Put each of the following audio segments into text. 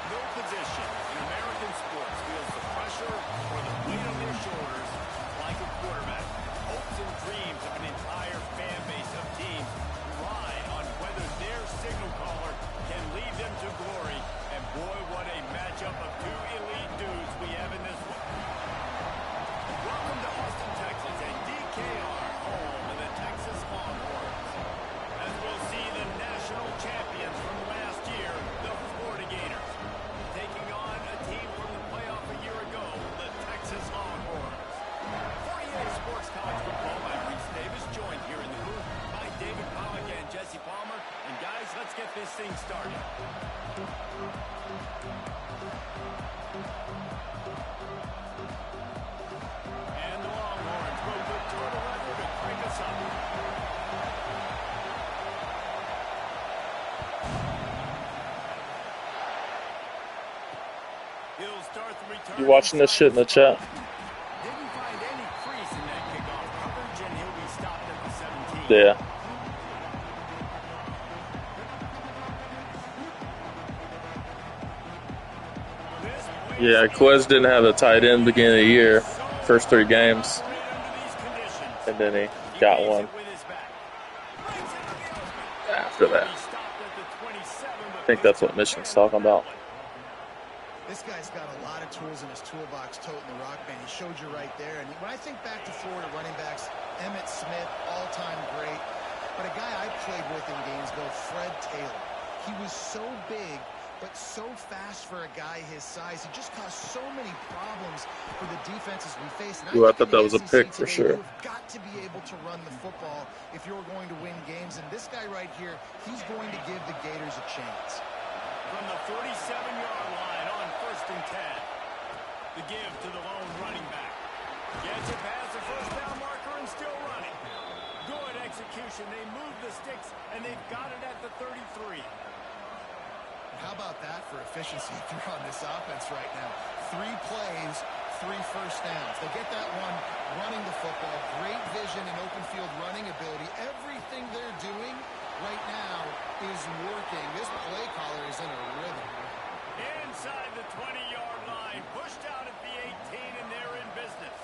No position in American sports feels the pressure or the weight on their shoulders like a quarterback. Hopes and dreams of an entire fan base of teams rely on whether their signal caller can lead them to glory. And boy, what a matchup of two elite dudes we have in this one. Welcome to Austin, Texas, and DKR, home of the Texas Longhorns. As we'll see the national champions from last year, the Florida Gators, taking on a team from the playoff a year ago, the Texas Longhorns. For EA Sports College Football, I'm Reese Davis, joined here in the booth by David Pollack and Jesse Palmer. And guys, let's get this thing started. And the Longhorns will put turtle weather to crank us up. He'll start the return. You watching this shit in the chat? Didn't find any crease in that kickoff coverage, and he'll be stopped at the 17. Yeah. Yeah, Quez didn't have a tight end beginning of the year, first 3 games, and then he got one after that. I think that's what Michigan's talking about. This guy's got a lot of tools in his toolbox, toting the rock band. He showed you right there. And when I think back to Florida running backs, Emmitt Smith, all-time great. But a guy I played with in Gainesville, Fred Taylor. He was so big, but so fast for a guy his size. He just caused so many problems for the defenses we face. Ooh, I thought that was a pick for sure. You've got to be able to run the football if you're going to win games. And this guy right here, he's going to give the Gators a chance. From the 47-yard line on 1st and 10. The give to the lone running back. Gets it past the first down marker and still running. Good execution. They move the sticks, and they've got it at the 33. How about that for efficiency if you're on this offense right now? 3 plays, 3 first downs. They get that one running the football. Great vision and open field running ability. Everything they're doing right now is working. This play caller is in a rhythm. Inside the 20-yard line, pushed out at the 18, and they're in business.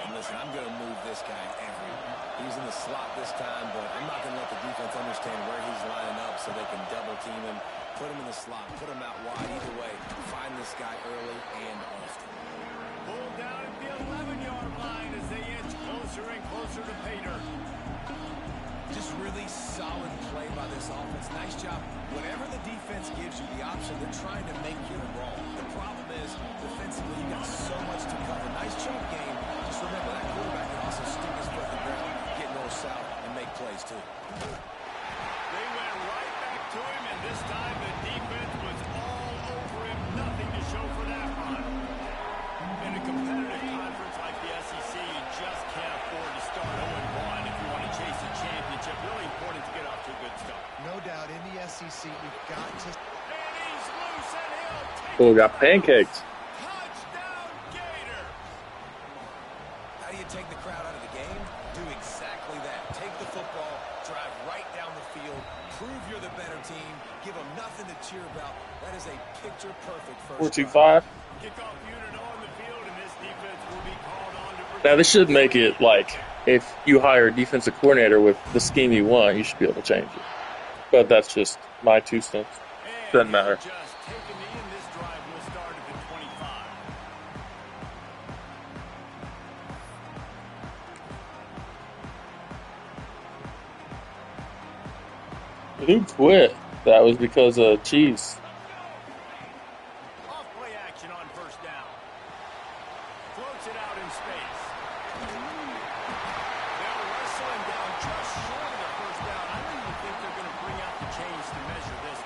And listen, I'm going to move this guy everywhere. He's in the slot this time, but I'm not going to let the defense understand where he's lining up so they can double team him, put him in the slot, put him out wide. Either way, find this guy early and often. Pulled down at the 11-yard line as they inch closer and closer to pay dirt. Just really solid play by this offense. Nice job. Whatever the defense gives you the option, they're trying to make you wrong. The problem is, defensively, you got so much to cover. Nice chunk game. Just remember, that quarterback can also stick his foot in the ground, get north-south, and make plays, too. They went right back to him, and this time the defense was all over him. Nothing to show for that run. In a competitive conference like the SEC, you just can't afford to start 0-1 if you want to chase a championship. Really important to get off to a good start. No doubt, in the SEC, you've got to... And he's loose, and he'll take Oh, got pancaked. touchdown, Gator. How do you take the crowd out of the game? Do exactly that. Take the football, drive right down the field, prove you're the better team, give them nothing to cheer about. That is a picture-perfect first 4-2-5. Kickoff unit on the field, and this defense will be called on to protect. Now, this should make it like if you hire a defensive coordinator with the scheme you want, you should be able to change it. But that's just my 2 cents. Doesn't matter. Just take a knee, and this drive will start at the 25. Who quit? That was because of Chiefs. Off play action on 1st down. Floats it out in space. They'll wrestle him down just short of the 1st down. I don't even think they're going to bring out the chains to measure this.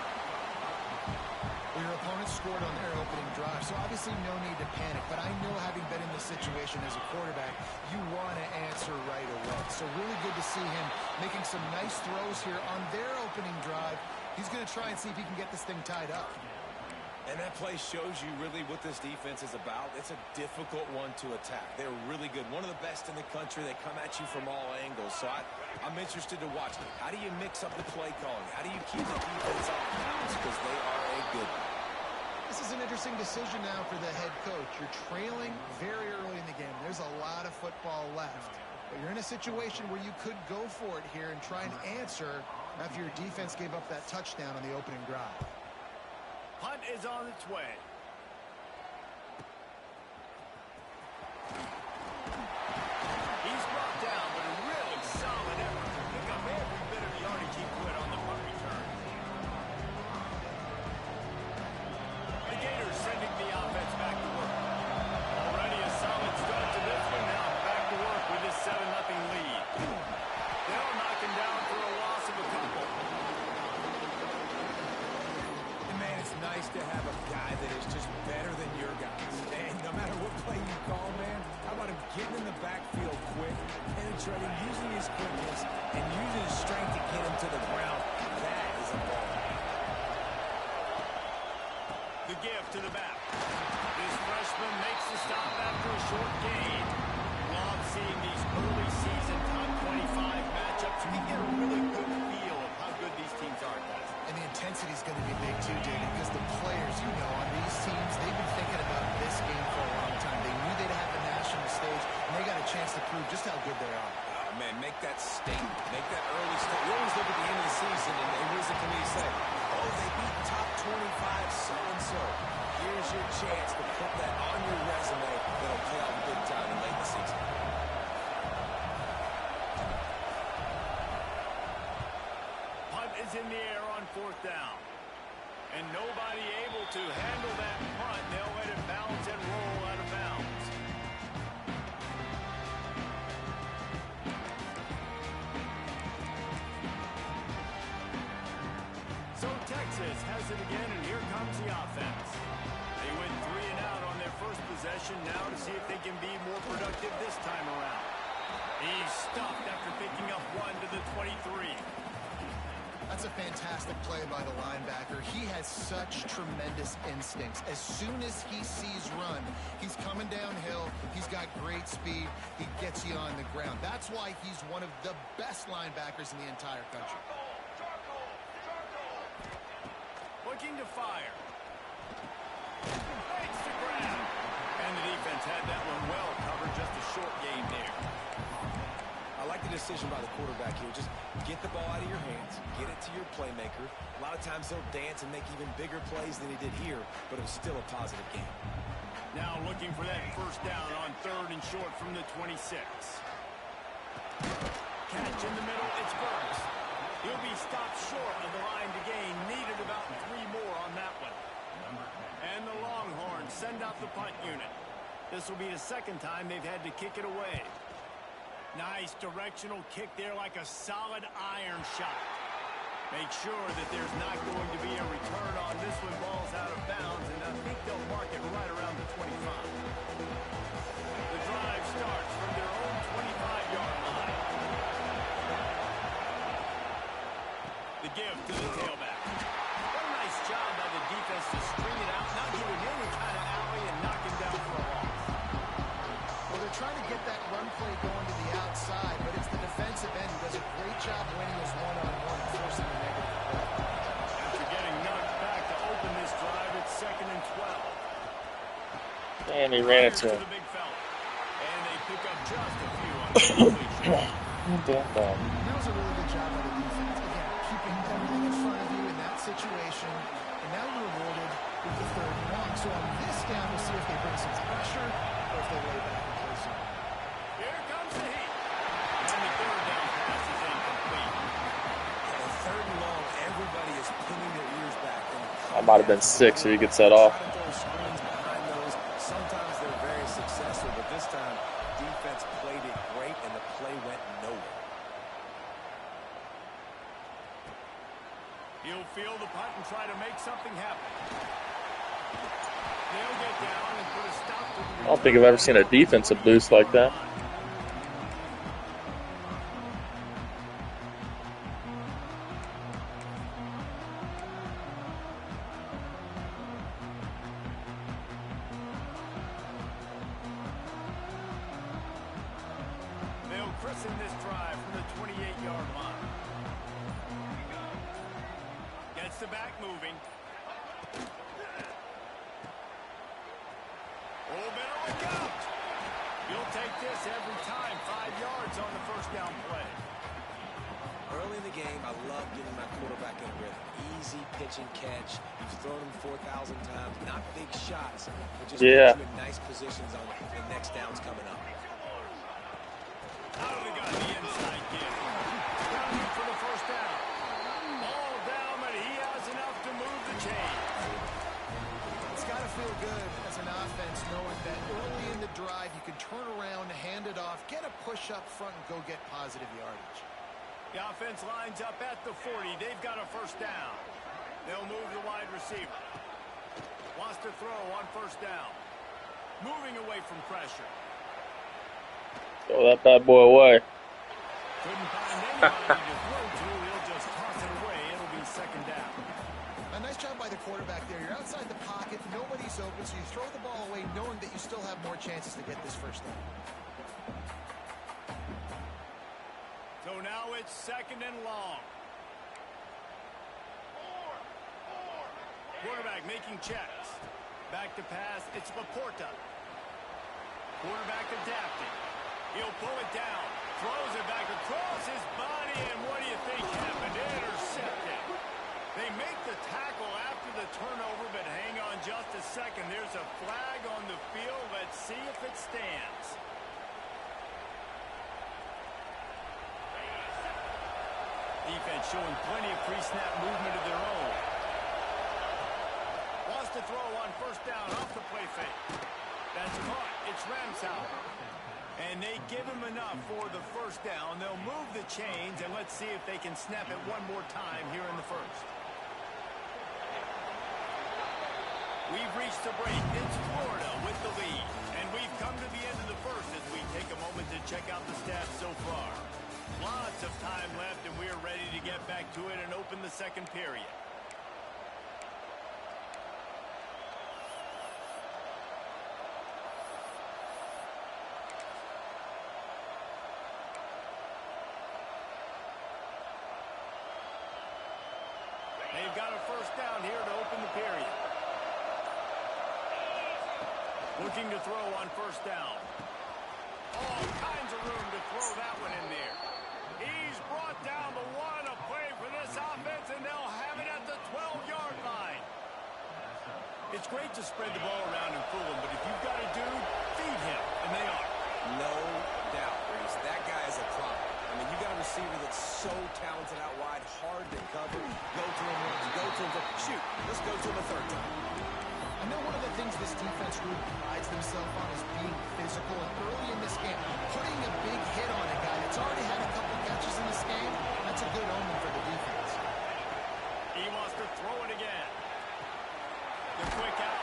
Well, your opponent scored on their opening drive, so obviously no need to panic. But I know, having been in this situation as a quarterback, you want to answer right away. So really good to see him making some nice throws here on their opening drive. He's going to try and see if he can get this thing tied up. And that play shows you really what this defense is about. It's a difficult one to attack. They're really good. One of the best in the country. They come at you from all angles. So I'm interested to watch. How do you mix up the play calling? How do you keep the defense off balance? Because they are a good one. interesting decision now for the head coach. You're trailing very early in the game. There's a lot of football left. But you're in a situation where you could go for it here and try and answer after your defense gave up that touchdown on the opening drive. Punt is on its way. He's brought down, but a really solid effort to pick up every bit of yardage he could on the punt return. The Gators sending the offense back to work. Already a solid start to this one. Now back to work with this 7-0 lead. They'll knock him down for a loss of a couple. And man, it's nice to have a guy that is just better than your guys. And no matter what play you call, man, how about him getting in the backfield quick, penetrating, using his quickness, and using his strength to get him to the ground. That is a ball. The give to the back. This freshman makes the stop after a short gain. Love seeing these early season top 25 matchups. You get a really good feel of how good these teams are, guys. And the intensity is going to be big too, David, because the players, you know, on these teams, they've been thinking about this game for a long time. They knew they'd have the national stage, and they got a chance to prove just how good they are. Oh, man, make that statement. Make that early statement. We always look at the end of the season, and what does the committee say? Oh, they beat top 25 so-and-so. Here's your chance to put that on your resume that'll pay off big time in late the season. Punt is in the air on 4th down. And nobody able to handle that punt. They'll let it bounce and roll out of bounds. So Texas has it again, and here comes the offense. They went 3 and out on their first possession. Now to see if they can be more productive this time around. He's stuffed after picking up 1 to the 23. That's a fantastic play by the linebacker. He has such tremendous instincts. As soon as he sees run, he's coming downhill. He's got great speed. He gets you on the ground. That's why he's one of the best linebackers in the entire country. Looking to fire. Makes the grab. And the defense had that one well covered. Just a short game there. I like the decision by the quarterback here. Just get the ball out of your hands, get it to your playmaker. A lot of times he'll dance and make even bigger plays than he did here, but it was still a positive game. Now looking for that first down on 3rd and short from the 26. Catch in the middle, it's Burks. He'll be stopped short of the line to gain. Needed about 3 more on that one. And the Longhorns send out the punt unit. This will be the second time they've had to kick it away. Nice directional kick there, like a solid iron shot. Make sure that there's not going to be a return on this one. Ball's out of bounds, and I think they'll mark it right around the 25. The drive starts from their own 25-yard line. The give to the tailback. What a nice job by the defense to string it out, not give him any kind of alley, and knock him down for a loss. Well, they're trying to get that run play going to the outside, but it's the defensive end who does a great job winning his one-on-one and forcing the negative play. After getting knocked back to open this drive, it's 2nd and 12. And he ran into him. The big fella. And they pick up just a few on the completion. That was a really good job by the defense. Again, keeping everything in front of you in that situation, and now you're rewarded with the 3rd and 1. So on this down, we'll see if they bring some pressure or if they lay back and play some. Here comes the heat. And the 3rd down pass is incomplete. On 3rd and long, everybody is pinning their ears back. I might have been 6 if he gets that off. Try to throw screens behind those. Sometimes they're very successful, but this time defense played it great and the play went nowhere. He'll field the punt and try to make something happen. They'll get down and put a stop to the I don't think I've ever seen a defensive boost like that. They'll christen this drive from the 28-yard line. Gets the back moving. this every time. 5 yards on the first down play. Early in the game, I love getting my quarterback in rhythm. Easy pitch and catch. You've thrown him 4,000 times. Not big shots, but just put you in nice positions on the next downs coming up. Out of the gun, the inside give. Down for the first down. Ball down, but he has enough to move the chains. It's got to feel good as an offense knowing that early in the drive you can turn around, hand it off, get a push up front, and go get positive yardage. The offense lines up at the 40. They've got a first down. They'll move the wide receiver. Wants to throw on first down. Moving away from pressure. Throw that bad boy away. Couldn't find anybody to throw to. He'll just toss it away. It'll be second down. A nice job by the quarterback there. You're outside the pocket. Nobody's open, so you throw the ball away knowing that you still have more chances to get this first down. So now it's second and long. Quarterback making checks. Back to pass. It's Laporta. Quarterback adapting. He'll pull it down. Throws it back across his body. And what do you think happened? Intercepted. They make the tackle after the turnover, but hang on just a second. There's a flag on the field. Let's see if it stands. Defense showing plenty of pre-snap movement of their own. Wants to throw on first down off the play fake. That's caught. It's Ramsauer. And they give him enough for the first down. They'll move the chains, and let's see if they can snap it one more time here in the first. We've reached the break. It's Florida with the lead. And we've come to the end of the first as we take a moment to check out the stats so far. Lots of time left, and we're ready to get back to it and open the second period. They've got a first down here to open the period. Looking to throw on first down. All kinds of room to throw that one in there. He's brought down the one, a play for this offense, and they'll have it at the 12-yard line. It's great to spread the ball around and fool him, but if you've got a dude, feed him, and they are. No doubt, Reese. That guy is a problem. I mean, you got a receiver that's so talented out wide, hard to cover. Go to him once, go to him, shoot. Let's go to him a third time. I know one of the things this defense really prides themselves on is being physical, and early in this game, putting a big hit on a guy that's already had a couple catches in this game, that's a good omen for the defense. He wants to throw it again. The quick out.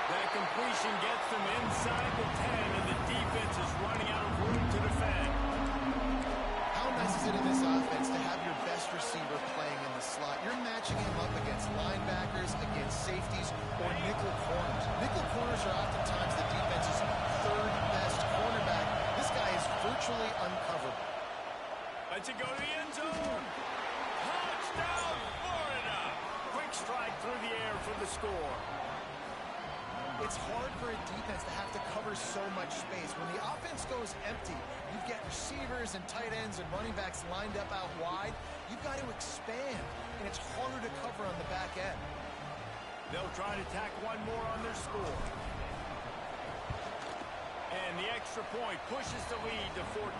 That completion gets them inside the 10, and the defense is running out of room to defend. How nice is it in this offense to have your best receiver playing in the slot? You're matching him up against linebackers, against safeties, or nickel corners. Nickel corners are oftentimes the defense's third best cornerback. This guy is virtually uncoverable. Lets it go to the end zone. Touchdown, Florida. Quick strike through the air for the score. It's hard for a defense to have to cover so much space. When the offense goes empty, you get receivers and tight ends and running backs lined up out wide. You've got to expand, and it's harder to cover on the back end. They'll try to tack one more on their score. And the extra point pushes the lead to 14.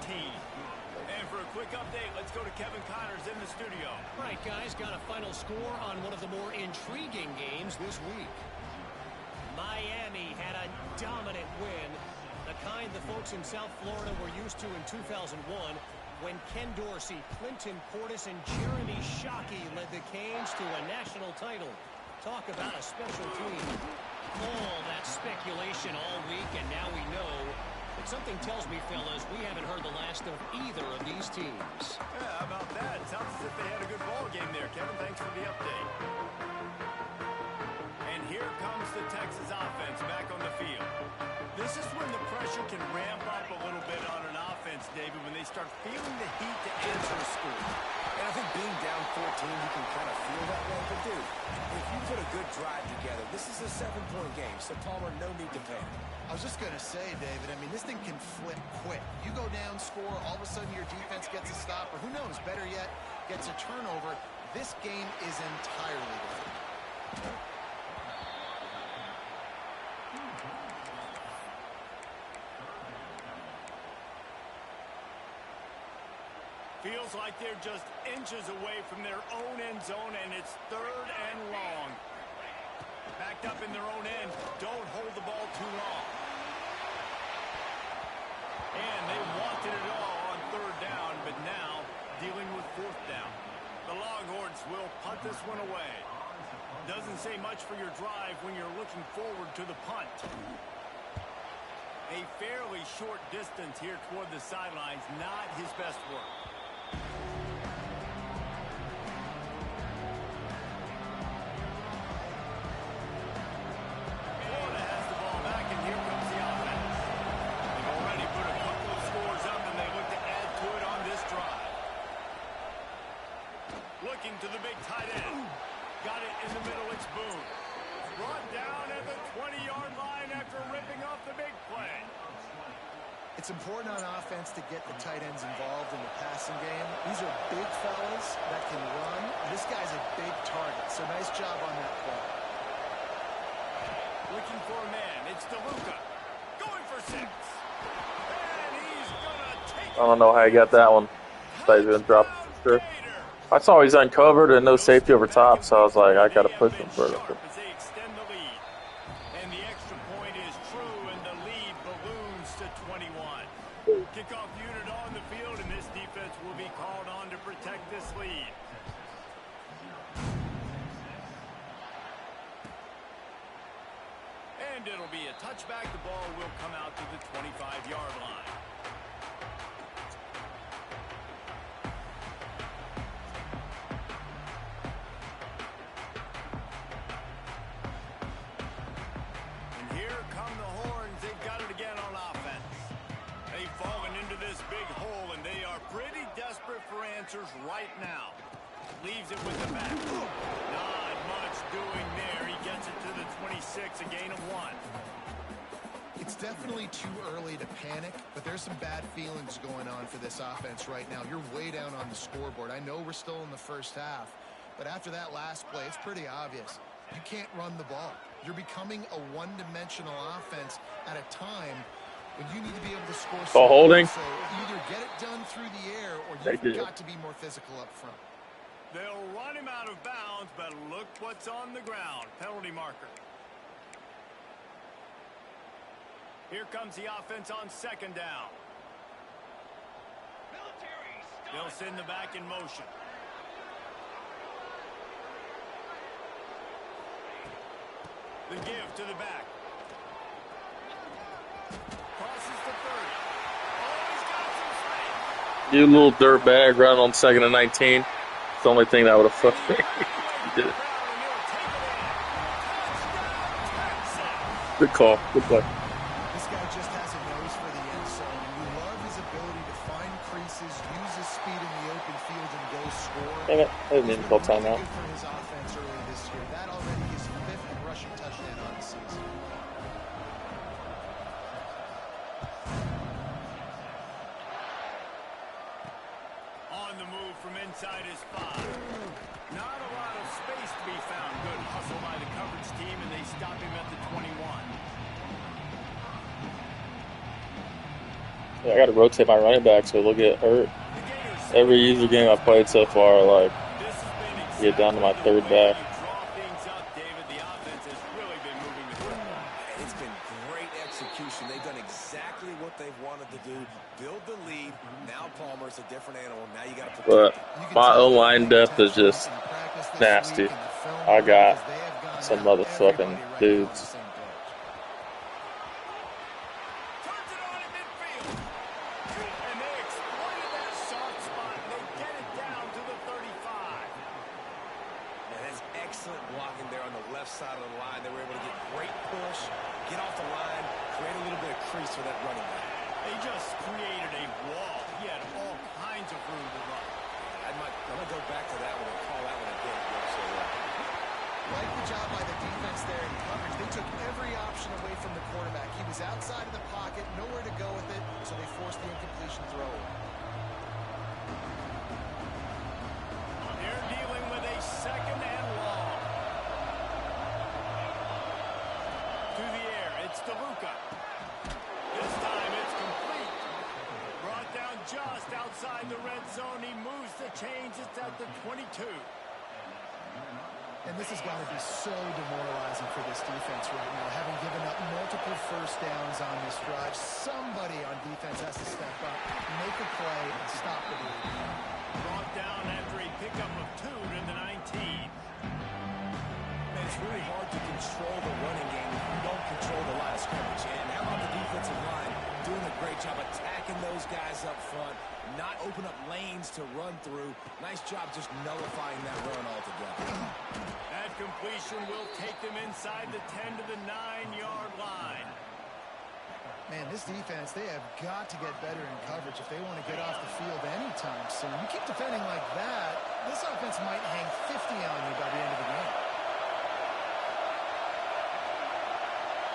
And for a quick update, let's go to Kevin Connors in the studio. All right, guys, got a final score on one of the more intriguing games this week. Miami had a dominant win, the kind the folks in South Florida were used to in 2001 when Ken Dorsey, Clinton Portis, and Jeremy Shockey led the Canes to a national title. Talk about a special team. All that speculation all week, and now we know. But something tells me, fellas, we haven't heard the last of either of these teams. Yeah, how about that? Sounds as if they had a good ball game there, Kevin. Thanks for the update. And here comes the Texas offense back on the field. This is when the pressure can ramp up a little bit on an offense. offense, David, when they start feeling the heat to answer a score. And I think being down 14, you can kind of feel that way. But, dude, if you put a good drive together, this is a 7-point game. So, Palmer, no need to panic. I was just going to say, David, I mean, this thing can flip quick. You go down, score, all of a sudden your defense gets a stop, or who knows, better yet, gets a turnover. This game is entirely different. Feels like they're just inches away from their own end zone, and it's 3rd and long. Backed up in their own end. Don't hold the ball too long. And they wanted it all on 3rd down, but now dealing with 4th down. The Longhorns will punt this one away. Doesn't say much for your drive when you're looking forward to the punt. A fairly short distance here toward the sidelines, not his best work. Florida has the ball back, and here comes the offense. They've already put a couple of scores up, and they look to add to it on this drive. Looking to the big tight end. Got it in the middle, it's Boone. Brought down at the 20-yard line after ripping off the big play. It's important on offense to get the tight ends involved in the passing game. These are big fellas that can run. This guy's a big target, so nice job on that play. Looking for a man. It's DeLuca. Going for 6. And he's gonna take it. I don't know how he got that one. Thought he was gonna drop it for sure. I saw he's uncovered and no safety over top, so I was like, I gotta push him further. As they extend the lead. And the extra point is true, and the lead balloons to 21. Kickoff unit on the field, and this defense will be called on to protect this lead. And it'll be a touchback. The ball will come out to the 25-yard line. And here come the Horns. They've got it again on offense. They've fallen into this big hole, and they are pretty desperate for answers right now. Leaves it with the back. Not much doing there. He gets it to the 26, a gain of 1. It's definitely too early to panic, but there's some bad feelings going on for this offense right now. You're way down on the scoreboard. I know we're still in the first half, but after that last play, it's pretty obvious. You can't run the ball. You're becoming a one-dimensional offense at a time when you need to be able to score. Ball holding. So either get it done through the air, or you've got to be more physical up front. They'll run him out of bounds, but look what's on the ground. Penalty marker. Here comes the offense on 2nd down. They'll send the back in motion. The give to the back. Crosses the 30. Oh, he's got some space. You little dirtbag running on 2nd and 19. It's the only thing that would have fucked me. He did it. Good call. Good play. This guy just has a nose for the end zone. You love his ability to find creases, use his speed in the open field, and go score. Damn it. I didn't even call timeout. Good for his offense early this year. That already his 5th rushing touchdown on the season. On the move from inside his 5. Not a lot of space to be found. Good hustle by the coverage team, and they stop him at the 21. Yeah, I got to rotate my running back so they'll get hurt. Every user game I've played so far, like, get down to my 3rd back. It's been great execution. They've done exactly what they've wanted to do. Build the lead. Now Palmer's a different animal. Now you got to protect. But my O-line depth is just nasty. I got some motherfucking dudes. Side of the line, they were able to get great push, get off the line, create a little bit of crease for that running back. They just created a wall. He had all kinds of room to run. I'm going to go back to that one and call that one again. Like the job by the defense there in coverage. They took every option away from the quarterback. He was outside of the pocket, nowhere to go with it, so they forced the incompletion throw. They're dealing with a second and long. To the air, it's DeLuca. This time it's complete. Brought down just outside the red zone. He moves the chains. It's at the 22. And this has got to be so demoralizing for this defense right now, having given up multiple first downs on this drive. Somebody on defense has to step up, make a play, and stop the bleed. Brought down after a pickup of 2 to the 19. And it's really hard to control the running game if you don't control the line of scrimmage. And how about the defensive line doing a great job attacking those guys up front, not open up lanes to run through. Nice job just nullifying that run altogether. That completion will take them inside the 10 to the 9-yard line. Man, this defense, they have got to get better in coverage if they want to get off the field anytime soon. You keep defending like that, this offense might hang 50 on you by the end of the game.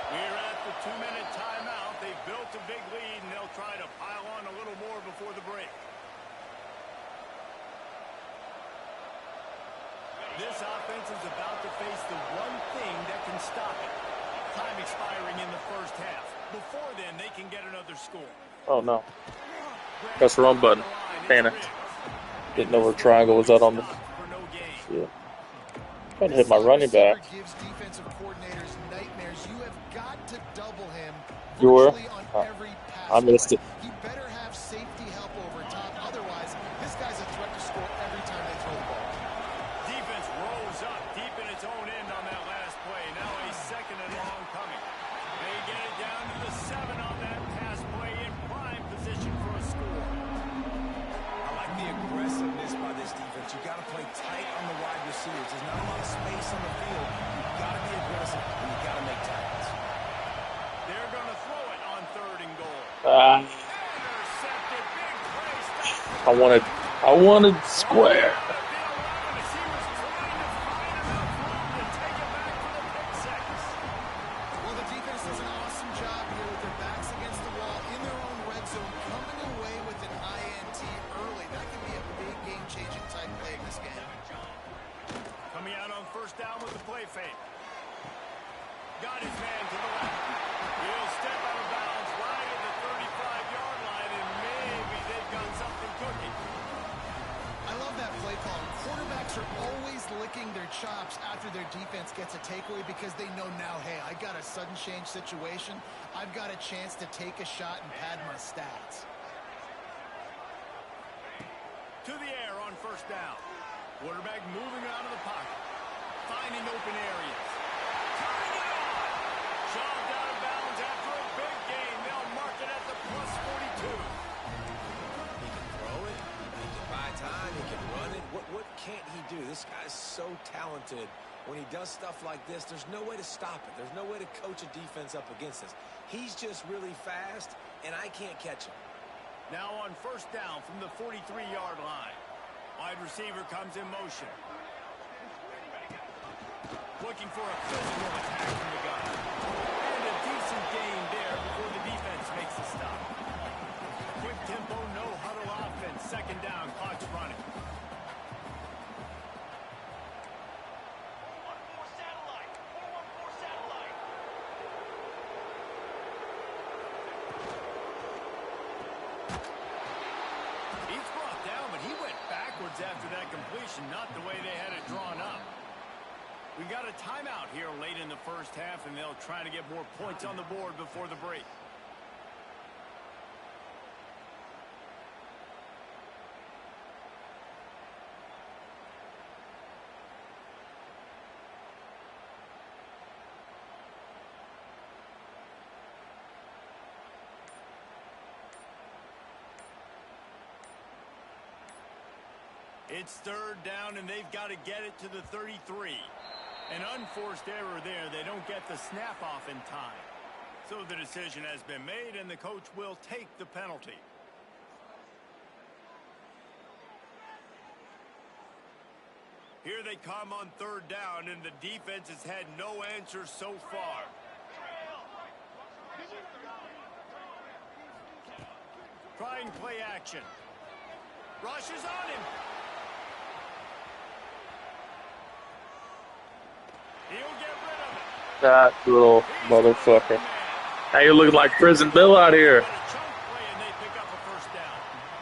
We're at the 2-minute timeout. They've built a big lead, and they'll try to pile on a little more before the break. This offense is about to face the one thing that can stop it. Time expiring in the first half. Before then, they can get another score. Oh, no. Press the wrong button. Panicked. Didn't know where triangle was at on the... Yeah. Trying to hit my running back. Gives defensive coordinators nightmares. You have got to double him. You were? On every pass I missed it. He better have safety help over top. Otherwise, this guy's a threat to score every time they throw the ball. Defense rose up deep in its own end on that last play. Now a second and long coming. They get it down to the 7 on that pass play in prime position for a score. I like the aggressiveness by this defense. You got to play tight on the wide receivers. There's not a lot of space on the field. You've got to be aggressive, and you've got to make tackles. They're going to throw it on 3rd and goal. Intercepted. Big play. I wanted square. Well, the defense does an awesome job here with their backs against the wall in their own red zone, coming away with an INT early. That can be a big game-changing type play in this game. Coming out on 1st down with the play fake. Got his man to the left. He'll step out of bounds right at the 35-yard line, and maybe they've got something cooking. I love that play call. Quarterbacks are always licking their chops after their defense gets a takeaway because they know now, hey, I got a sudden change situation. I've got a chance to take a shot and pad my stats. To the air on 1st down. Quarterback moving out of the pocket. Finding open areas. Turning it on. Shoved out of bounds after a big gain. They'll mark it at the +42. He can throw it. He can buy time. He can run it. What can't he do? This guy's so talented. When he does stuff like this, there's no way to stop it. There's no way to coach a defense up against this. He's just really fast, and I can't catch him. Now on 1st down from the 43-yard line. Wide receiver comes in motion. Looking for a physical attack from the gun. And a decent gain there before the defense makes a stop. Quick tempo, no huddle offense. 2nd down, clock's running. He's brought down, but he went backwards after that completion, not the way they had it drawn up. We got a timeout here late in the 1st half, and they'll try to get more points on the board before the break. It's 3rd down, and they've got to get it to the 33. An unforced error there. They don't get the snap off in time. So the decision has been made, and the coach will take the penalty. Here they come on third down, and the defense has had no answers so far. Trying play action. Rushes on him. He'll get rid of it. That little motherfucker. Now you're looking like Prison Bill out here.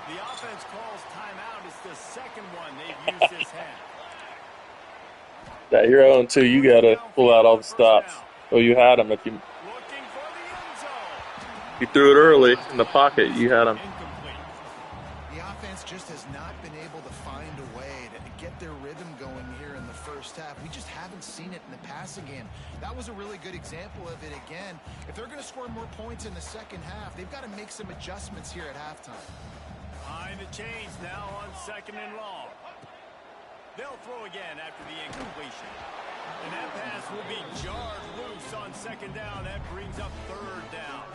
The offense calls timeout. It's the second one they've used this half. That you're 0-2, you gotta pull out all the stops. Oh, you had them. If you threw it early in the pocket, you had them. The offense just has not been able to find a way to get their rhythm going here in the first half. We just haven't seen it in the passing game. That was a really good example of it again. If they're going to score more points in the second half, they've got to make some adjustments here at halftime. Behind the chains now on second and long. They'll throw again after the incompletion. And that pass will be jarred loose on second down. That brings up third down.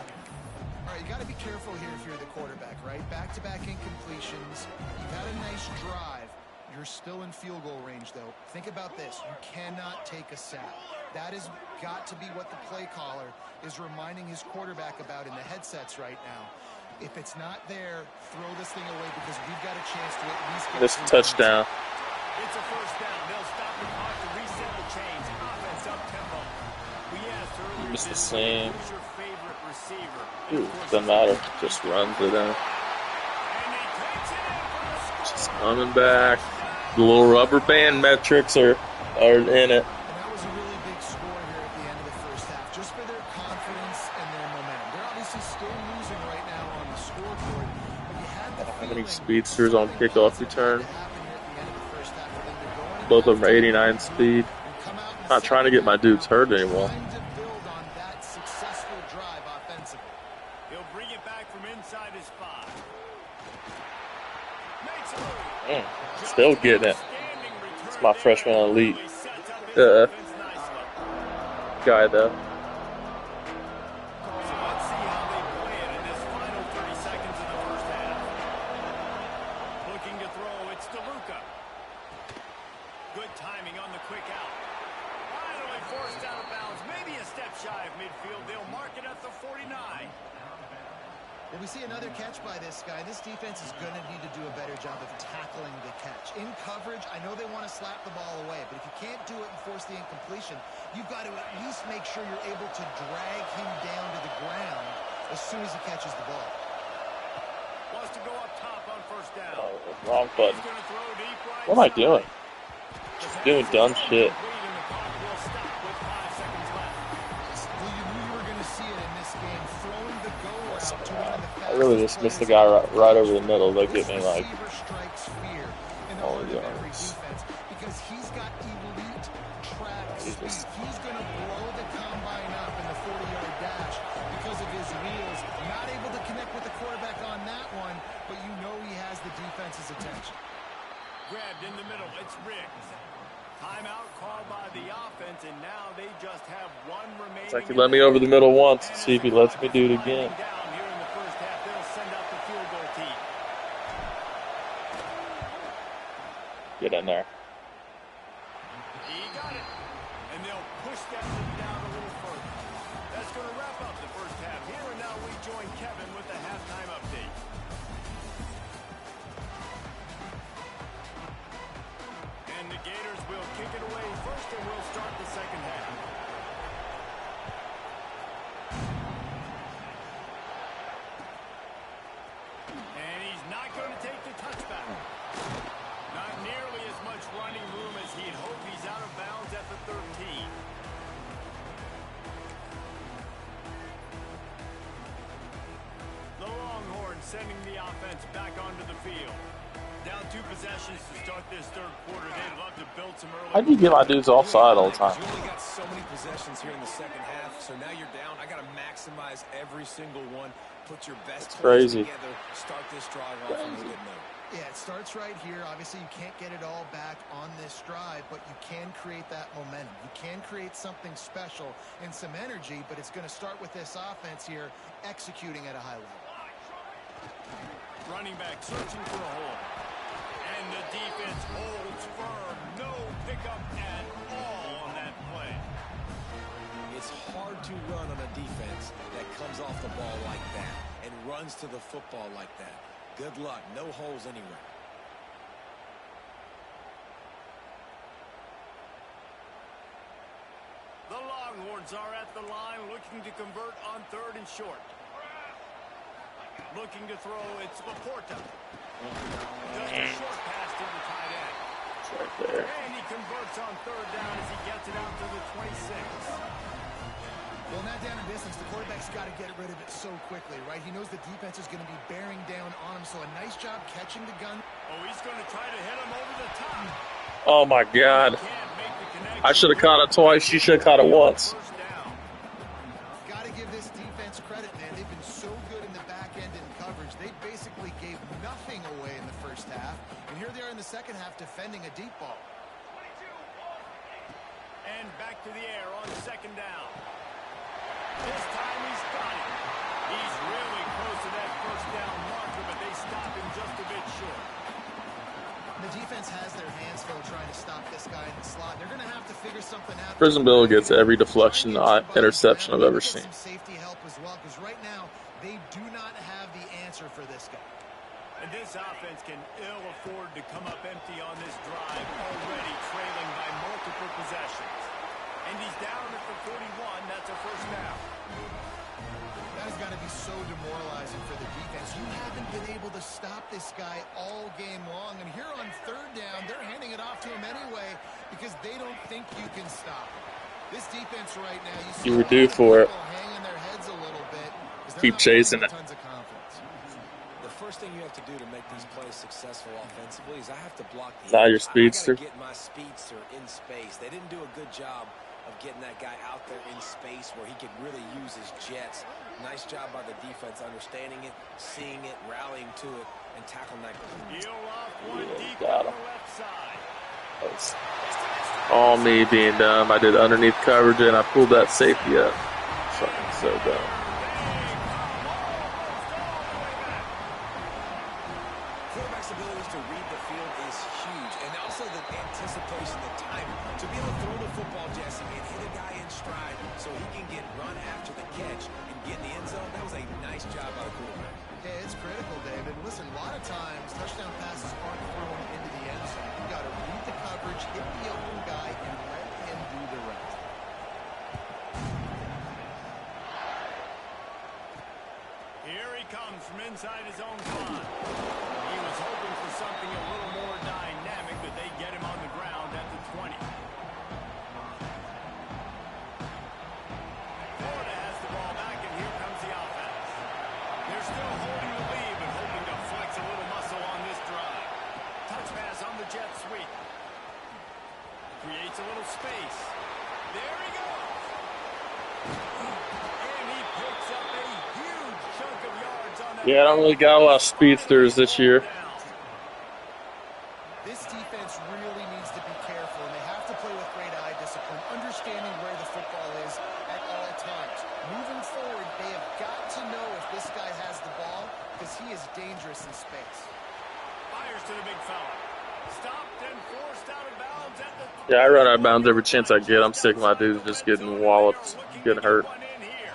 All right, you got to be careful here if you're the quarterback, right? Back-to-back incompletions. You've had a nice drive. You're still in field goal range, though. Think about this. You cannot take a sack. That has got to be what the play caller is reminding his quarterback about in the headsets right now. If it's not there, throw this thing away because we've got a chance to at least get This touchdown. It's a first down. They'll stop the clock to reset the chains. Offense up tempo. We asked earlier Missed the this same. week, who's your favorite receiver? Ooh, doesn't matter. Just runs it in. And he takes it in for the score. Just coming back. The little rubber band metrics are in it. And that was a really big score here at the end of the first half, just for their confidence and their momentum. They're obviously still losing right now on the scoreboard, but you had the How many feeling speedsters on kickoff return? to happen here at the end of the first half for them to go in Both of them are 89 speed. and come out in the Not trying to get my dudes hurt anymore. trying to build on that successful drive offensively. He'll bring it back from inside his 5. Makes a move. Still getting it. Standing return It's my there. freshman elite He sets up his Uh, offense nicely. guy, though. So let's see how they play it in this final 30 seconds of the first half. Looking to throw, it's DeLuca. Good timing on the quick out. Finally forced out of bounds, maybe a step shy of midfield. They'll mark it at the 49. Well, we see another catch by this guy. This defense is going to need to do a better job of tackling the catch. In coverage, I know they want to slap the ball away, but if you can't do it and force the incompletion, you've got to at least make sure you're able to drag him down to the ground as soon as he catches the ball. Wants to go up top on first down. Oh, wrong He's button. going to throw deep right What am I side. doing? Just doing dumb shit. Complete, and the clock will stop with 5 seconds left. Well, you knew you were going to see it in this game. Throwing the go route to one of the I really just missed the guy right over the middle. They get me like receiver strikes fear in the all heart the of every yards. defense because he's got elite track Jesus. speed. He's going to blow the combine up in the 40-yard dash because of his wheels. Not able to connect with the quarterback on that one, but you know he has the defense's attention. Grabbed in the middle. It's Riggs. Timeout called by the offense, and now they just have one remaining. it's like he let me over the middle once. See if he lets me do it again. Down here in the first half, they'll send out the field goal team. Get in there. He got it. And they'll push that lead down a little further. That's going to wrap up the first half here, and now we join Kevin with the halftime update. And the Gators will kick it away first, and we'll start the second half. And he's not going to take the touchback. Not nearly as much running room as he'd hoped. He's out of bounds at the 13. The Longhorns sending the offense back onto the field. Down 2 possessions to start this third quarter. They'd love to build some early. How do you get my dudes offside all the time? You only got so many possessions here in the second half, so now you're down. I got to maximize every single one. Put your best plays crazy. together. Start this drive off on a good note. Yeah, it starts right here. Obviously, you can't get it all back on this drive, but you can create that momentum. You can create something special and some energy, but it's going to start with this offense here executing at a high level. Running back searching for a hole. And the defense holds firm. No pickup at all on that play. It's hard to run on a defense that comes off the ball like that and runs to the football like that. Good luck. No holes anywhere. The Longhorns are at the line looking to convert on 3rd and short. Looking to throw, it's Laporta. Just a short pass to the tight end. It's right there. And he converts on 3rd down as he gets it out to the 26. Well, in that down and distance, the quarterback's got to get rid of it so quickly, right? He knows the defense is going to be bearing down on him, so a nice job catching the gun. Oh, he's going to try to hit him over the top. Oh my God. Can't make the connection. I should have caught it twice. She should have caught it once. First down. Got to give this defense credit, man. They've been so good in the back end in coverage. They basically gave nothing away in the first half, and here they are in the second half defending a deep ball. And back to the air on 2nd down. This time he's got it. He's really close to that first down marker, but they stop him just a bit short. The defense has their hands full trying to stop this guy in the slot. They're going to have to figure something out. Prison Bill gets every deflection, interception I've ever seen. Some safety help as well, because right now they do not have the answer for this guy. And this offense can ill afford to come up empty on this drive, already trailing by multiple possessions. And he's down at the 41. That's a first down. That has got to be so demoralizing for the defense. You haven't been able to stop this guy all game long. And here on 3rd down, they're handing it off to him anyway because they don't think you can stop him. This defense right now, You were due for it. Hanging their heads a little bit. Keep chasing it. Tons of confidence. The first thing you have to do to make these plays successful offensively is I have to block the Now edge. your speedster. I gotta get my speedster in space. They didn't do a good job of getting that guy out there in space where he could really use his jets. Nice job by the defense understanding it, seeing it, rallying to it, and tackling that guy. Peel off one deep Got on him. the left side. That's all me being dumb. I did underneath coverage and I pulled that safety up. Fucking so dumb. Quarterback's ability to read the field is huge, and also the anticipation, the timing. To be able to throw the football, Jesse, and hit a guy in stride so he can get run after the catch and get in the end zone, that was a nice job by the quarterback. Yeah, it's critical, David. Listen, a lot of times touchdown passes aren't thrown into the end zone. You got to read the coverage, hit the open guy, and let him do the rest. Here he comes from inside his own 5. He was hoping for something a little more dynamic, but they get him on the ground at the 20. Florida has the ball back, and here comes the offense. They're still holding the lead, but hoping to flex a little muscle on this drive. Touch pass on the jet sweep. Creates a little space. There he goes. And he picks up a huge chunk of yards on that. Yeah, I don't really got a lot of speedsters this year. This defense really needs to be careful, and they have to play with great eye discipline, understanding where the football is at all times. Moving forward, they have got to know if this guy has the ball, because he is dangerous in space. Fires to the big fella. Stopped and forced out of bounds at the... Yeah, I run out of bounds every chance I get. I'm sick of my dudes just getting walloped, getting hurt. One in here.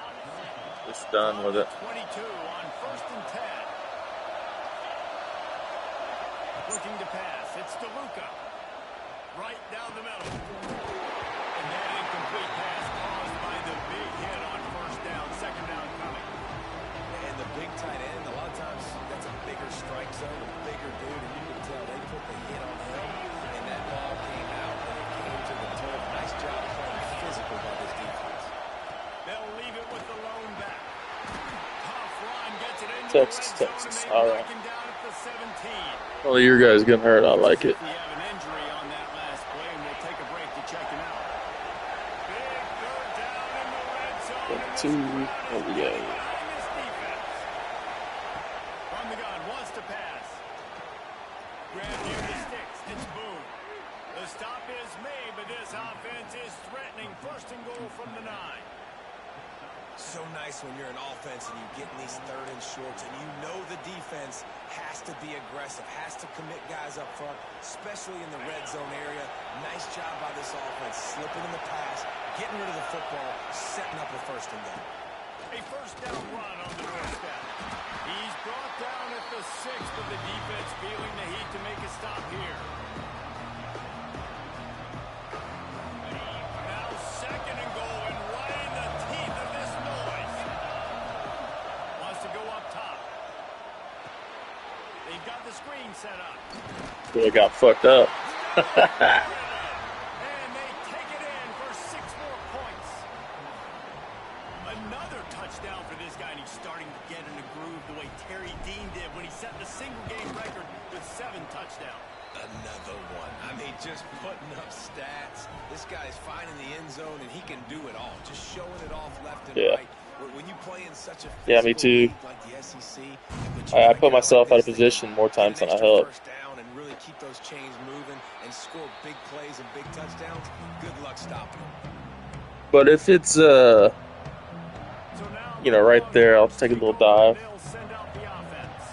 Just done with it. 22 on 1st and 10. Looking to pass. It's DeLuca. Right down the middle. And that incomplete pass caused by the big hit on 1st down. 2nd down coming. And the big tight end, a lot of times that's a bigger strike zone, a bigger dude, and you can tell they put the hit on him, and that ball came out, and it came to the turf. Nice job playing physical by this defense. They'll leave it with the lone back. Tough run gets it into Texas, the red Texas. zone, and they All knock right. him down at the 17. Well, your guys getting hurt. I like it. We have an injury on that last play, and we'll take a break to check him out. Big 3rd down in the red zone. and this 2. crowd There is we go. getting behind this defense. From the gun, wants to pass. Grab near the sticks. It's Boone. The stop is made, but this offense is threatening. First and goal from the 9. So nice when you're an offense and you get in these third and shorts and you know the defense has to be aggressive, has to commit guys up front, especially in the red zone area. Nice job by this offense, slipping in the pass, getting rid of the football, setting up a first and goal. A first down run on the doorstep. He's brought down at the 6, but the defense feeling the heat to make a stop here. Now second and goal, and right in the teeth of this noise. Wants to go up top. They've got the screen set up. They got fucked up. And they take it in for 6 more points. Another touchdown for this guy, and he's starting to get in a groove the way Terry Dean did when he set the single-game record with 7 touchdowns. Another one. I mean, just putting up stats. This guy's finding the end zone, and he can do it all. Just showing it off left and right. When you play in such a me too. like the SEC, I put myself out of position more times than I help. First down and really keep those chains moving and score big plays and big touchdowns. Good luck stopping them. But if it's you know, right there, I'll take a little dive. They'll send out the offense.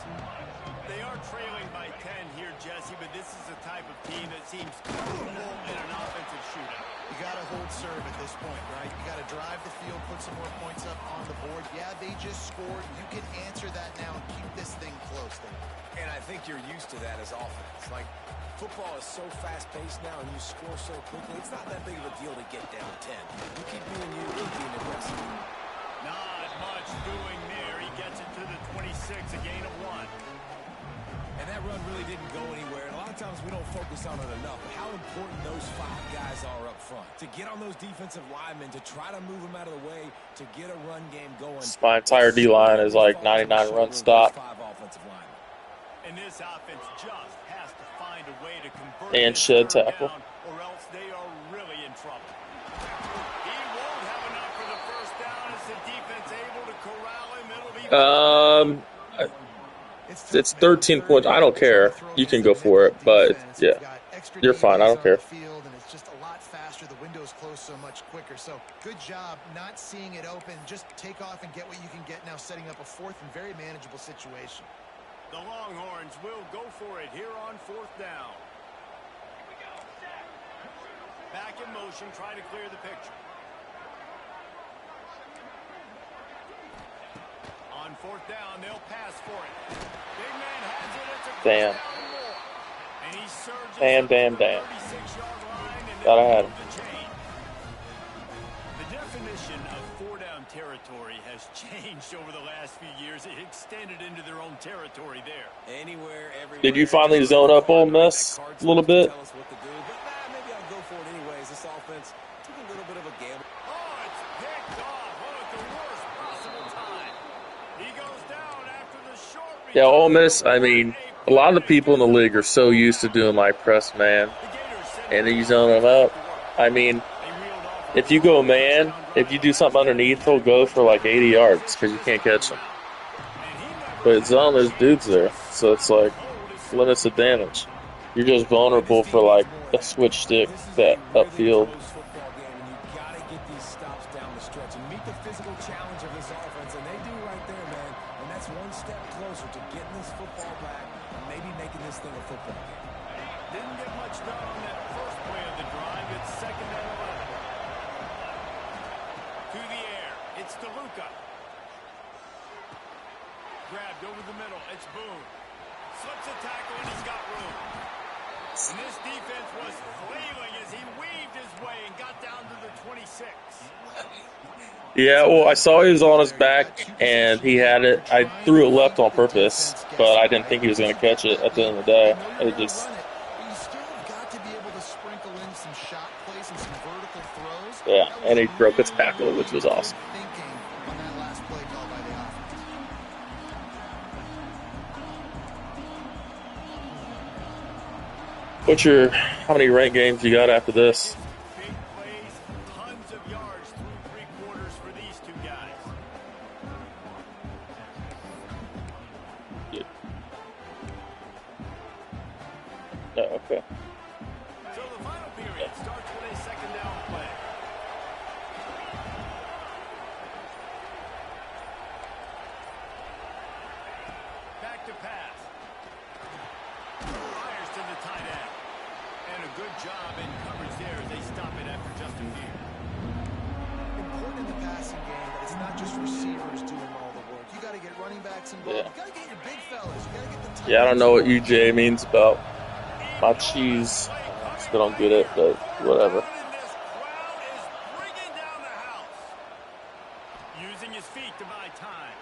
They are trailing by 10 here, Jesse, but this is the type of team that seems comfortable in an offensive shootout. You got to hold serve at this point, right? You got to drive the field, put some more points up on the board. Yeah, they just scored. You can answer that now and keep this thing close. And I think you're used to that as offense. Like, football is so fast-paced now and you score so quickly, it's not that big of a deal to get down 10. You keep being you, keep being aggressive. Not much doing there. He gets it to the 26, a gain of 1. And that run really didn't go anywhere. And a lot of times we don't focus on it enough. But how important those 5 guys are up front. To get on those defensive linemen, to try to move them out of the way, to get a run game going. My entire D-line is like 99 run stop. 5 offensive linemen. And this offense just has to find a way to convert And this shed third tackle. down, or else they are really in trouble. He won't have enough for the first down. Is the defense able to corral him? It'll be It's 13 points. I don't care. You can go for it, but yeah, you're fine. I don't care. And it's just a lot faster. The window's closed so much quicker. So good job not seeing it open. Just take off and get what you can get now, setting up a 4th and very manageable situation. The Longhorns will go for it here on 4th down. Back in motion, trying to clear the picture. On 4th down, they'll pass for it. Big man has it. It's a Damn. first down and more. And he surges Damn, up to damn, the damn. 36-yard line, and Thought I they'll had move the chain. The definition of 4-down territory has changed over the last few years. It extended into their own territory there. Anywhere, everywhere. Did you finally zone up Ole Miss a little bit? Tell us what to do, but maybe I'll go for it anyways. This offense took a little bit of a gamble. Oh, it's picked off. Oh, at the worst possible time. He goes down after the short return. Yeah, Ole Miss, I mean, a lot of the people in the league are so used to doing like press man, and then you zone them up. I mean, if you go man, if you do something underneath, he'll go for like 80 yards because you can't catch him. But zone, there's dudes there, so it's like limits the damage. You're just vulnerable for like a switch stick that upfield. Football game, and you got to get these stops down the stretch and meet the physical challenge of this offense, and they do right there, man. And that's one step closer to getting this football back and maybe making this thing a football game. Didn't get much done on that first play of the drive. It's 2nd and 11. To the air. It's DeLuca. Grabbed over the middle. It's Boone. Slips a tackle, and he's got room. And this defense was flailing as he weaved his way and got down to the 26. Yeah, well, I saw he was on his back, and he had it. I threw it left on purpose, but I didn't think he was going to catch it at the end of the day. It just, You still have got to be able to sprinkle in some shot plays and some vertical throws. yeah, and he broke his tackle, which was awesome. Thinking on that last play call by the offense. How many ranked games you got after this? Big plays, tons of yards through 3 quarters for these two guys. Okay. So the final period starts with a second down play. Back to pass. Fires to the tight end. And a good job in coverage there as they stop it after just a few. Important in the passing game, but it's not just receivers doing all the work. You got to get running backs involved. Yeah. You got to get your big fellas. You got to get the tight Yeah, I don't ends know what involved. UJ means about my cheese. I still don't get it, but whatever. And this crowd is bringing down the house. Using his feet to buy time.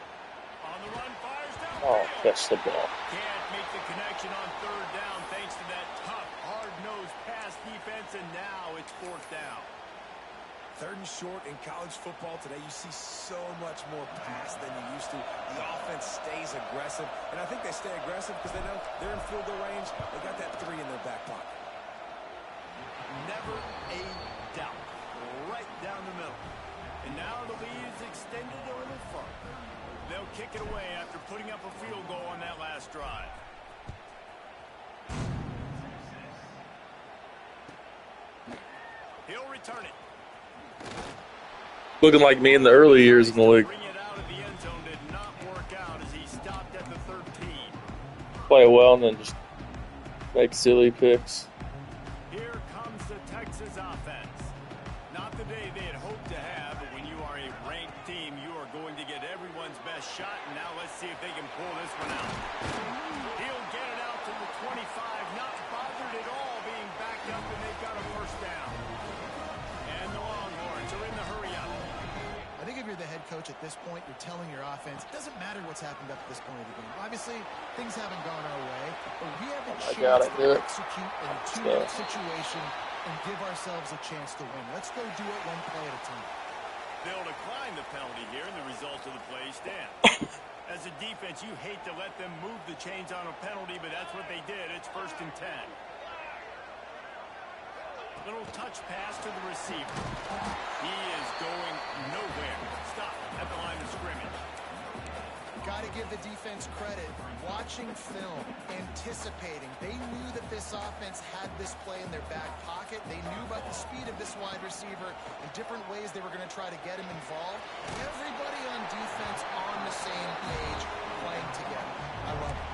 On the run, fires down. Oh, catch the ball. Can't make the connection on third down thanks to that tough, hard-nosed pass defense, and now it's fourth down. Third and short in college football today, you see so much more pass than you used to. The offense stays aggressive, and I think they stay aggressive because they know they're in field goal range. They got that 3 in their back pocket. Never a doubt. Right down the middle. And now the lead is extended a little further. They'll kick it away after putting up a field goal on that last drive. He'll return it. Looking like me in the early years in the league. Bring it out of the end zone did not work out as he stopped at the 13. Play well and then just make silly picks. Here comes the Texas offense. Not the day they had hoped to have, but when you are a ranked team, you are going to get everyone's best shot. And now let's see if they can pull this one out. He'll get it out to the 25, not bothered at all being backed up, and they've got a first down. And the Longhorns are in the hurry up. I think if you're the head coach at this point, you're telling your offense, it doesn't matter what's happened up to this point of the game. Obviously, things haven't gone our way, but we have a chance to execute in a two-minute situation and give ourselves a chance to win. Let's go do it one play at a time. They'll decline the penalty here, and the result of the play stands. As a defense, you hate to let them move the chains on a penalty, but that's what they did. It's 1st and 10. Little touch pass to the receiver. He is going nowhere. Stop at the line of scrimmage. Got to give the defense credit. Watching film, anticipating. They knew that this offense had this play in their back pocket. They knew about the speed of this wide receiver and different ways they were going to try to get him involved. Everybody on defense on the same page, playing together. I love it.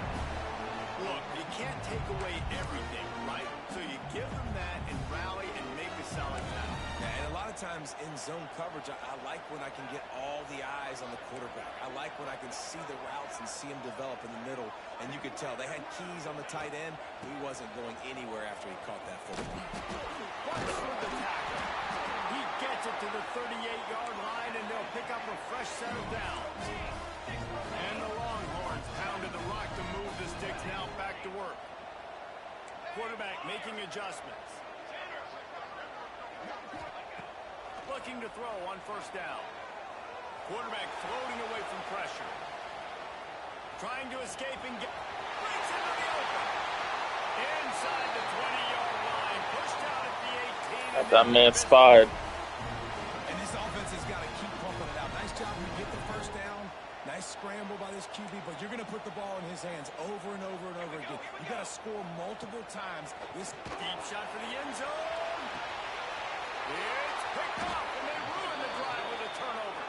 Look, you can't take away everything, right? So you give them that and rally and make a solid tackle. Yeah, and a lot of times in zone coverage, I like when I can get all the eyes on the quarterback. I like when I can see the routes and see him develop in the middle. And you could tell they had keys on the tight end. He wasn't going anywhere after he caught that football. Watch for the tackle. He gets it to the 38-yard line, and they'll pick up a fresh set of downs. And the Longhorns pounded the rock to move the sticks, now back to work. Quarterback making adjustments. Looking to throw on 1st down. Quarterback floating away from pressure. Trying to escape and get... breaks into the open. Inside the 20-yard line. Pushed out at the 18. Got that man spied. And this offense has got to keep pumping it out. Nice job. You get the first down. Nice scramble by this QB, but you're going to put the ball in his hands over and over and over again. You got to score multiple times. This Deep shot for the end zone. It's picked off, and they ruin the drive with a turnover.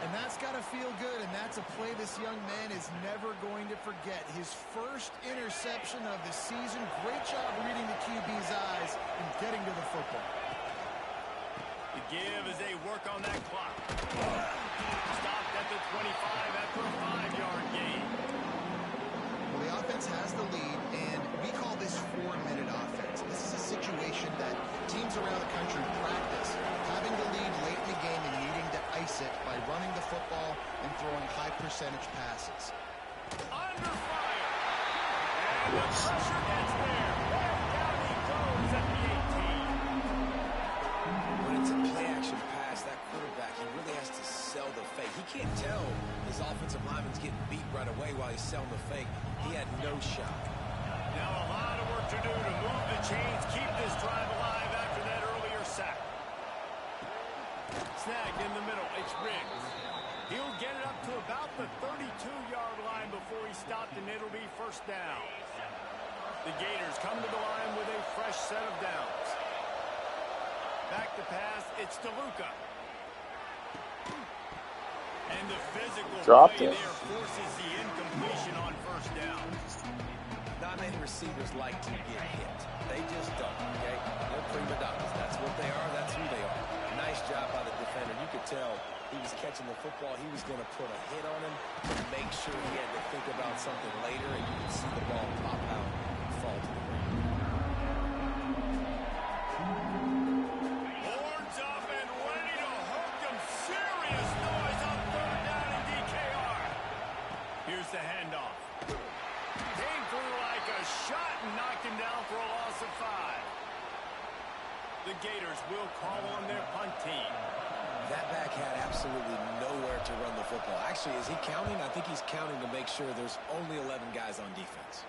And that's got to feel good, and that's a play this young man is never going to forget. His first interception of the season. Great job reading the QB's eyes and getting to the football. The give as they work on that clock. Stopped at the 25 after a 5-yard gain. Well, the offense has the lead, and we call this 4-minute offense. This is a situation that teams around the country practice, having the lead late in the game and needing to ice it by running the football and throwing high-percentage passes. Under fire. And the pressure gets there. Down he goes at the 18. When it's a play-action pass, that quarterback, he really has to sell the fake. He can't tell his offensive lineman's getting beat right away while he's selling the fake. He had no shot. Now a lot of work to do to move the chains, keep this drive alive after that earlier sack. Snagged in the middle, it's Riggs. He'll get it up to about the 32-yard line before he stopped, and it'll be 1st down. The Gators come to the line with a fresh set of downs. Back to pass, it's DeLuca. And the physical Dropped play it. there forces the incompletion on first down. Not many receivers like to get hit. They just don't, okay? They're prima donnas. That's what they are. That's who they are. Nice job by the defender. You could tell he was catching the football. He was going to put a hit on him to make sure he had to think about something later, and you could see the ball pop out and fall to the ground. Horns up and ready to hook them. Serious noise on third down in DKR. Here's the handoff. Came through like a shot and knocked him down for a loss of 5. The Gators will call on their punt team. That back had absolutely nowhere to run the football. Actually, is he counting? I think he's counting to make sure there's only 11 guys on defense.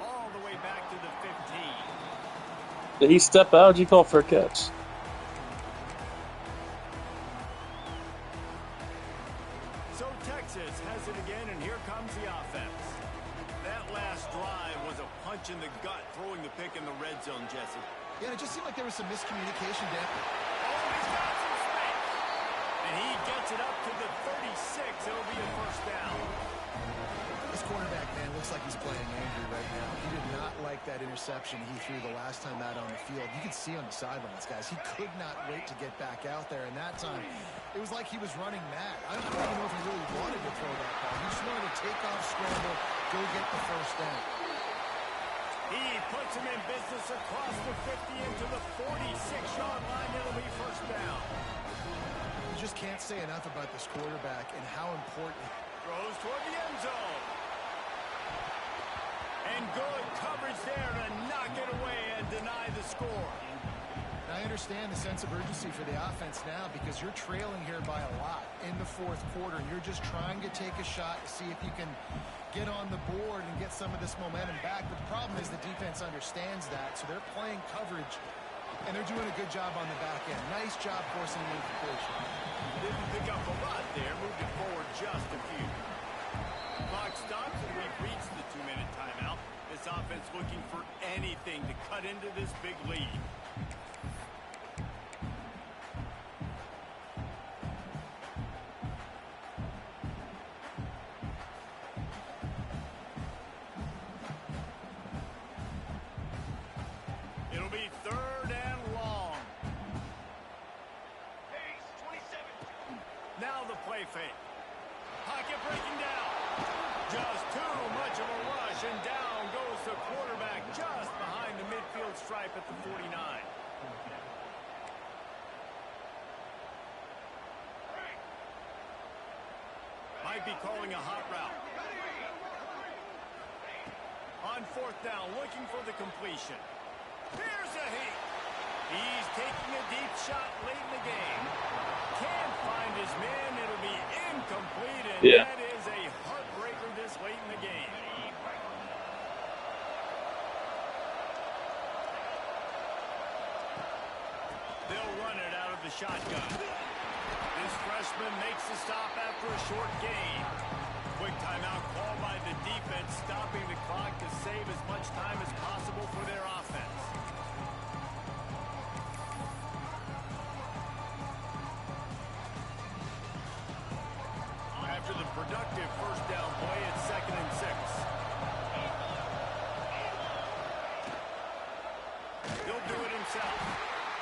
All the way back to the 15. Did he step out? Did you call for a catch? So Texas has it again, and here comes the offense. That last drive was a punch in the gut, throwing the pick in the red zone, Jesse. Yeah, it just seemed like there was some miscommunication, Dan. Oh, he's got some space. And he gets it up to the 36. It'll be a first down. This quarterback, man, looks like he's playing angry right now. He did not like that interception he threw the last time out on the field. You could see on the sidelines, guys. He could not wait to get back out there. And that time, it was like he was running mad. I don't even know if he really wanted to throw that ball. He just wanted to take off, scramble, go get the first down. He puts him in business across the 50 into the 46-yard line. It'll be first down. You just can't say enough about this quarterback and how important. Throws toward the end zone. And good coverage there to knock it away and deny the score. I understand the sense of urgency for the offense now because you're trailing here by a lot in the fourth quarter, and you're just trying to take a shot to see if you can get on the board and get some of this momentum back. But the problem is the defense understands that, so they're playing coverage, and they're doing a good job on the back end. Nice job forcing the incompletion. Didn't pick up a lot there, moved it forward just a few. Clock stops, and we've reached the 2-minute timeout. This offense looking for anything to cut into this big lead. It'll be third and long. Now the play fake. Pocket breaking down. Just too much of a rush, and down goes the quarterback just behind the midfield stripe at the 49. Might be calling a hot route. On fourth down, looking for the completion. Here's a heat. He's taking a deep shot late in the game. Can't find his man. It'll be incomplete, and that is a heartbreaker this late in the game. They'll run it out of the shotgun. This freshman makes the stop after a short gain. Quick timeout called by the defense, stopping the clock to save as much time as possible for their offense. After the productive first down play, it's 2nd and 6. He'll do it himself.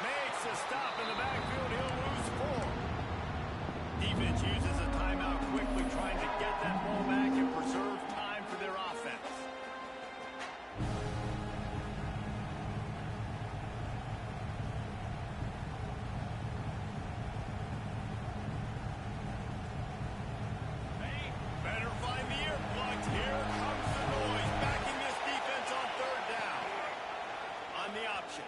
Makes a stop in the backfield. He'll lose 4. Defense uses a timeout quickly, trying to get that ball back and preserve time for their offense. Better find the earplugs. Here comes the noise, backing this defense on third down. On the option.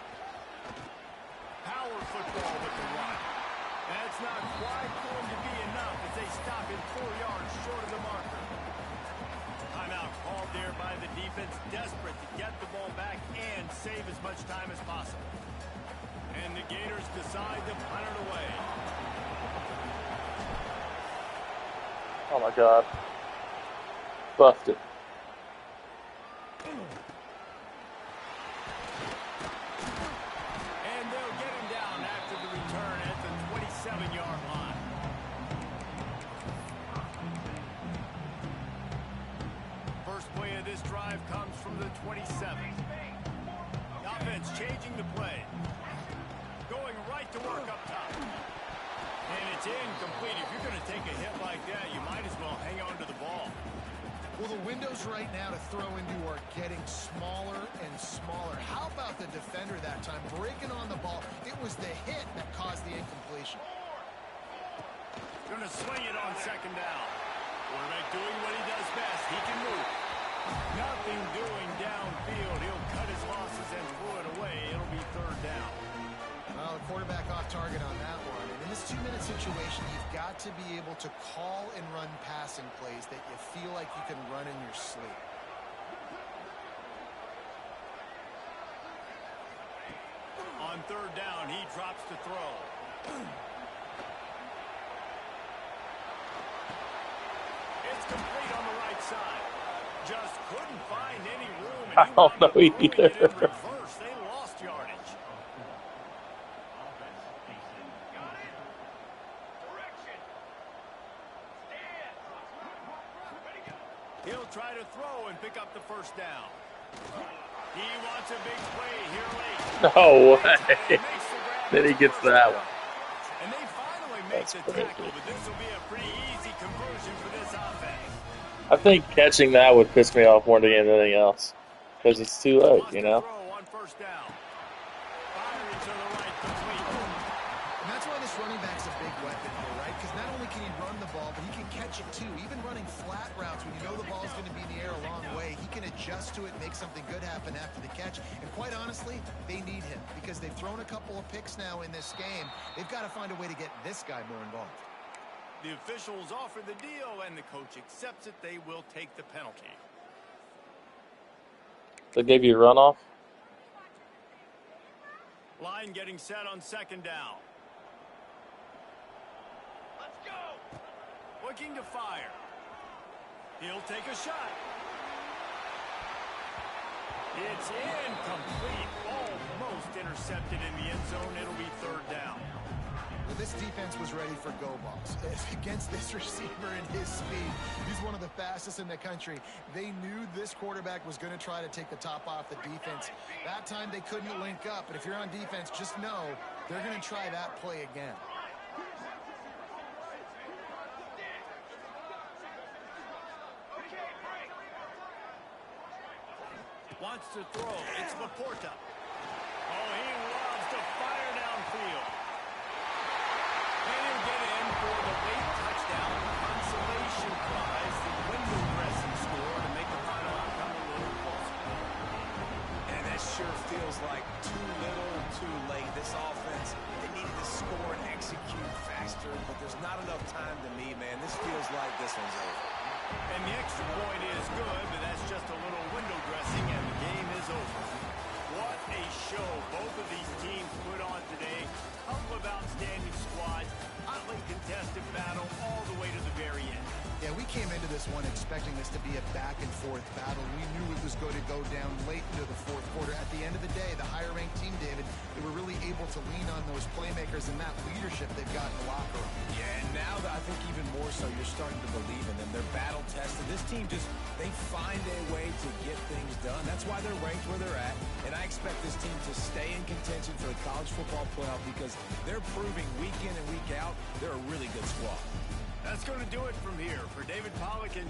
Power football with the run. That's not quite going to be enough as they stop him 4 yards short of the marker. Timeout called there by the defense, desperate to get the ball back and save as much time as possible. And the Gators decide to punt it away. Oh my God. Buffed it. the 27. The offense changing the play. Going right to work up top. And it's incomplete. If you're going to take a hit like that, you might as well hang on to the ball. Well, the windows right now to throw into are getting smaller and smaller. How about the defender that time breaking on the ball? It was the hit that caused the incompletion. Going to swing it on second down. Quarterback doing what he does best. He can move. Nothing doing downfield. He'll cut his losses and throw it away. It'll be third down. Well, the quarterback off target on that one. And in this 2-minute situation, you've got to be able to call and run passing plays that you feel like you can run in your sleep. On third down, he drops to throw. It's complete on the right side. Just couldn't find any room. And I don't know either. They lost yardage. He'll try to throw and pick up the first down. He wants a big play here late. No way. Then he gets that one. And they finally make the tackle, but this will be a pretty easy conversion for this offense. I think catching that would piss me off more than anything else. Because it's too late, you know? On first down. Firing to the right, complete. And that's why this running back's a big weapon here, right? Because not only can he run the ball, but he can catch it too. Even running flat routes when you know the ball's going to be in the air a long way, he can adjust to it, make something good happen after the catch. And quite honestly, they need him because they've thrown a couple of picks now in this game. They've got to find a way to get this guy more involved. The officials offer the deal, and the coach accepts it. They will take the penalty. They gave you a runoff? Line getting set on second down. Let's go. Looking to fire. He'll take a shot. It's incomplete. Almost intercepted in the end zone. It'll be third down. Well, this defense was ready for go balls. Against this receiver and his speed, he's one of the fastest in the country. They knew this quarterback was going to try to take the top off the defense. That time they couldn't link up, but if you're on defense, just know they're going to try that play again. Wants to throw. It's Laporta. Oh, he loves to fire downfield. And he'll get in for the late touchdown consolation prize, the window dressing score to make the final outcome a little closer. And that sure feels like too little, too late. This offense, they needed to score and execute faster, but there's not enough time to me, man. This feels like this one's over. And the extra point is good, but that's just a little window dressing, and the game is over. What a show both of these teams put on today. Couple of outstanding squads, hotly contested battle all the way to the very end. Yeah, we came into this one expecting this to be a back-and-forth battle. We knew it was going to go down late into the fourth quarter. At the end of the day, the higher-ranked team, David, they were really able to lean on those playmakers and that leadership they've got in the locker room. Yeah, and now I think even more so, you're starting to believe in them. They're battle-tested. This team just, they find a way to get things done. That's why they're ranked where they're at. And I expect this team to stay in contention for the college football playoff because they're proving week in and week out they're a really good squad. That's going to do it from here. For David Pollack and